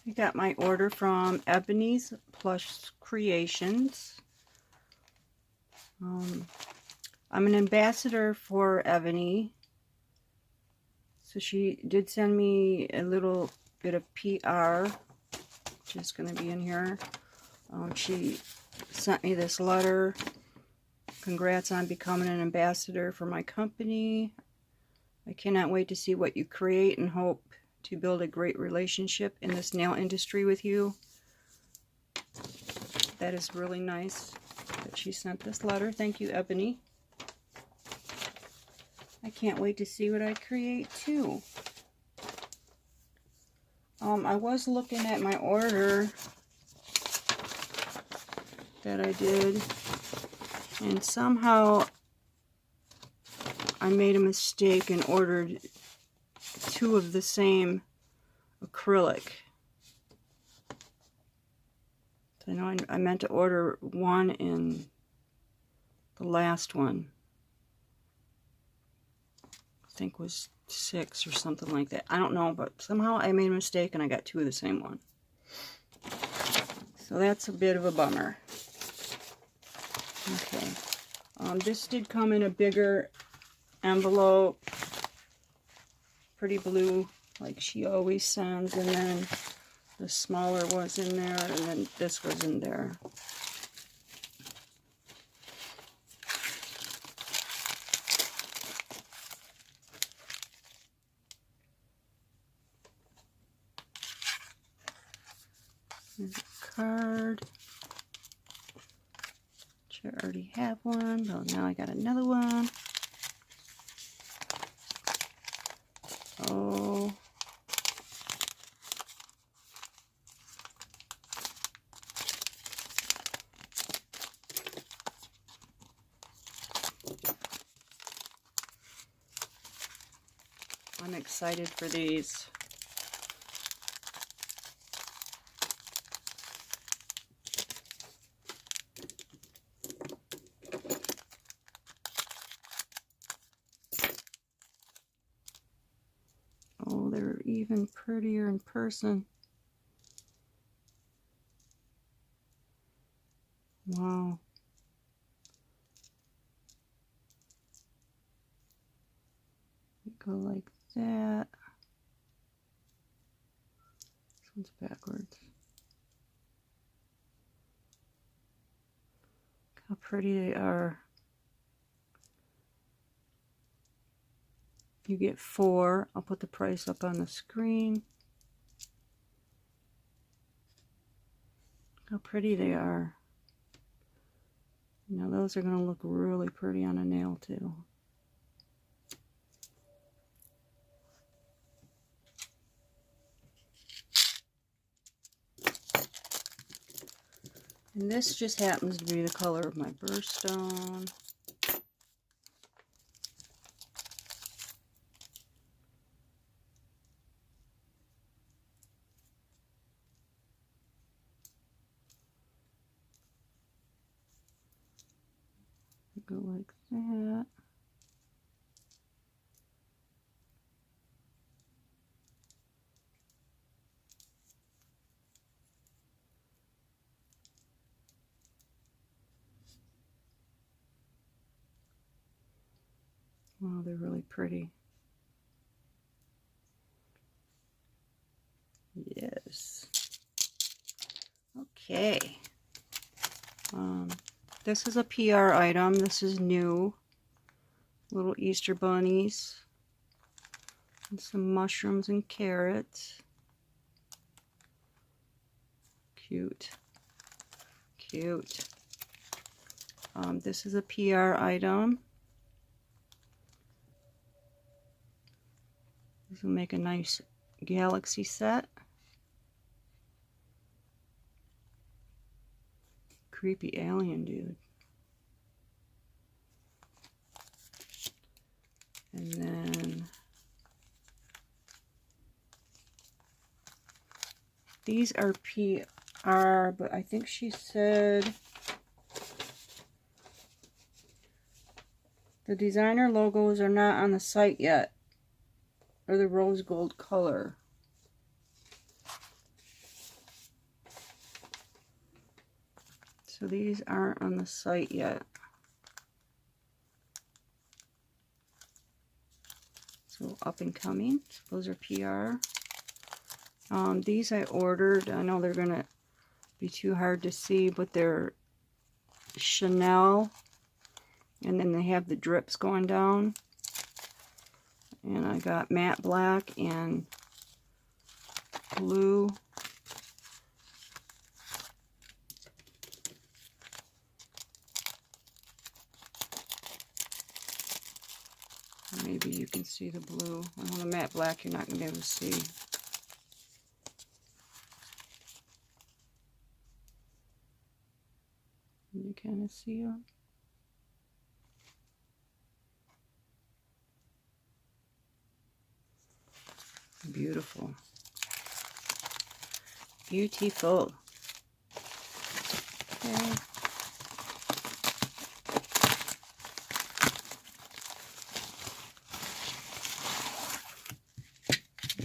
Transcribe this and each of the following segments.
I got my order from Ebonèe's Plush Creations. I'm an ambassador for Ebonèe, so she did send me a little bit of PR, which is going to be in here. She sent me this letter. Congrats on becoming an ambassador for my company. I cannot wait to see what you create and hope to build a great relationship in this nail industry with you. That is really nice that she sent this letter. Thank you, Ebonèe. I can't wait to see what I create too. I was looking at my order that I did, and somehow I made a mistake and ordered 2 of the same acrylic. I know I meant to order 1 in the last one. I think was 6 or something like that. I don't know, but somehow I made a mistake and I got 2 of the same one. So that's a bit of a bummer. Okay. This did come in a bigger envelope. Pretty blue, like she always sends, and then the smaller was in there, and then this was in there. There's a card. Which I already have one, but now I got another one. Oh. I'm excited for these. Oh, they're even prettier in person. Wow. Go like that. This one's backwards. Look how pretty they are. You get 4. I'll put the price up on the screen. Look how pretty they are. Now those are going to look really pretty on a nail too. And this just happens to be the color of my birthstone. Go like that. Wow, they're really pretty. Yes. Okay. This is a PR item. This is new. Little Easter bunnies. And some mushrooms and carrots. Cute. Cute. This is a PR item. This will make a nice galaxy set. Creepy alien dude. And then these are PR, but I think she said the designer logos are not on the site yet, or the rose gold color. So these aren't on the site yet. So up and coming. Those are PR. These I ordered. I know they're gonna be too hard to see, but they're Chanel, and then they have the drips going down. And I got matte black and blue. Maybe you can see the blue. On the matte black, you're not going to be able to see. Can you kind of see them? Beautiful. Beautiful. Okay.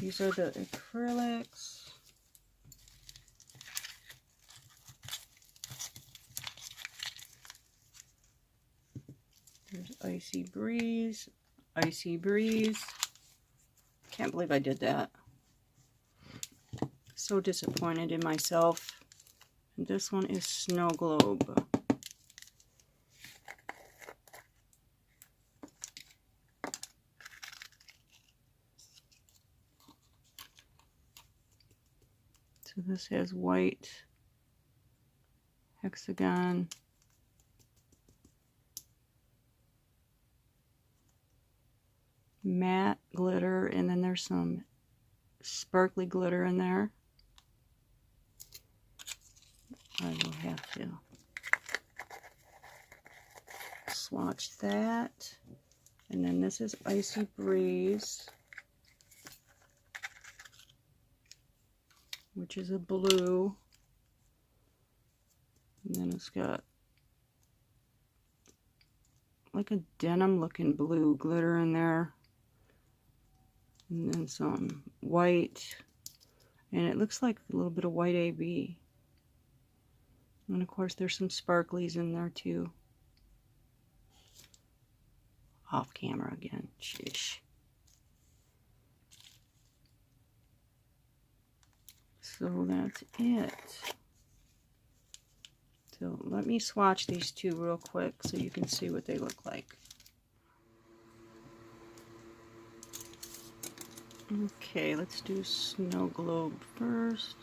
These are the acrylics. There's Icy Breeze. Icy Breeze. Can't believe I did that. So disappointed in myself. And this one is Snow Globe. So this has white hexagon, matte glitter, and then there's some sparkly glitter in there. I will have to swatch that. And then this is Icy Breeze, which is a blue. And then it's got like a denim looking blue glitter in there. And then some white. And it looks like a little bit of white AB. And of course there's some sparklies in there too. Off camera again. Shish. So that's it. So let me swatch these two real quick so you can see what they look like. Okay, let's do Snow Globe first.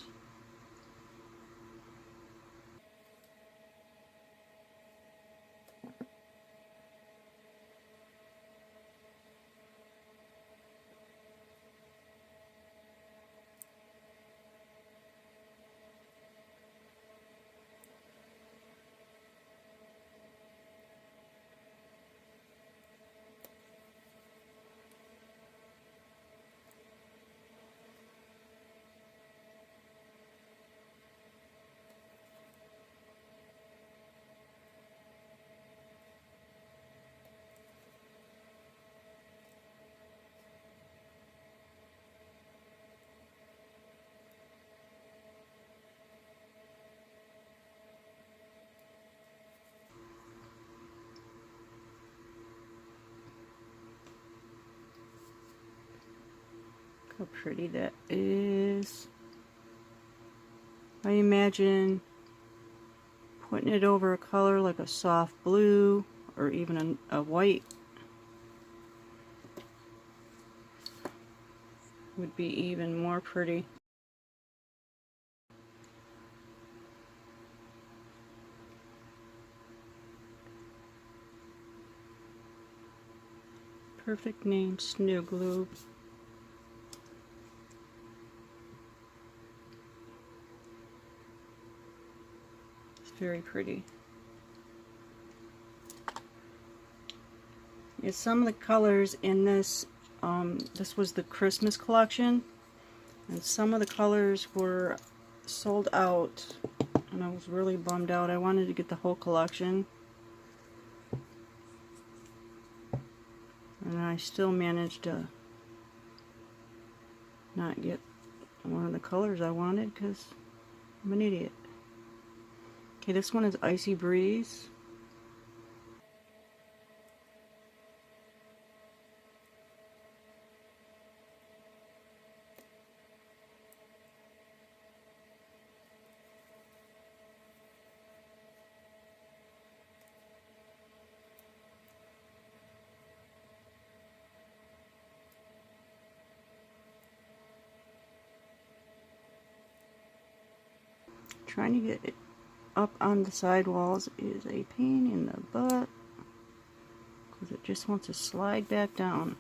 Look how pretty that is. I imagine putting it over a color like a soft blue or even a white would be even more pretty. Perfect name, Snow Globe. Very pretty. Yeah, some of the colors in this, this was the Christmas collection, and some of the colors were sold out, and I was really bummed out. I wanted to get the whole collection, and I still managed to not get one of the colors I wanted because I'm an idiot. Okay, this one is Icy Breeze. Trying to get it up on the sidewalls is a pain in the butt because it just wants to slide back down.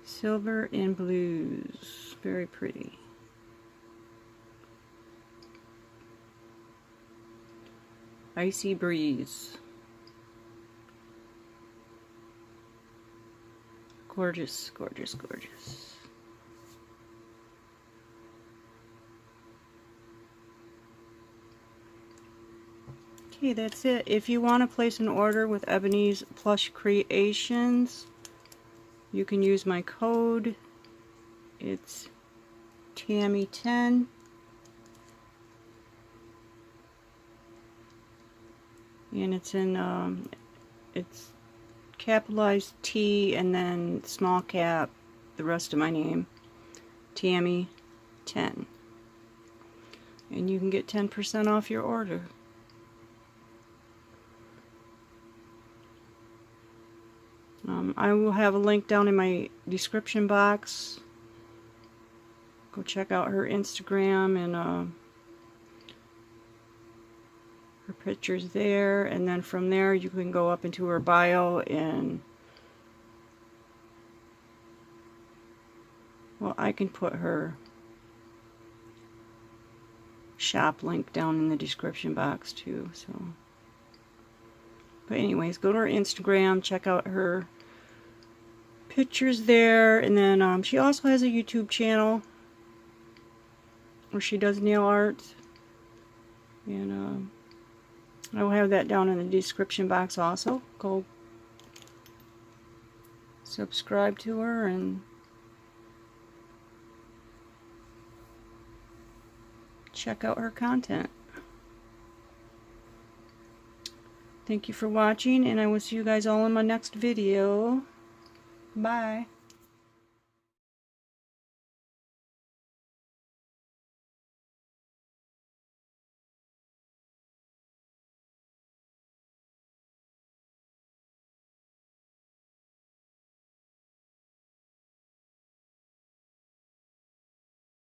Silver and blues, very pretty. Icy Breeze. Gorgeous, gorgeous, gorgeous. Okay, that's it. If you want to place an order with Ebonèe's Plush Creations, you can use my code. It's Tammy10. And it's in, it's capitalized T and then small cap, the rest of my name, Tammy10. And you can get 10% off your order. I will have a link down in my description box. Go check out her Instagram and her pictures there, and then from there you can go up into her bio and, well, I can put her shop link down in the description box too. So, but anyways, go to her Instagram, check out her pictures there, and then she also has a YouTube channel where she does nail art, and I will have that down in the description box also. Go subscribe to her and check out her content. Thank you for watching, and I will see you guys all in my next video. Bye.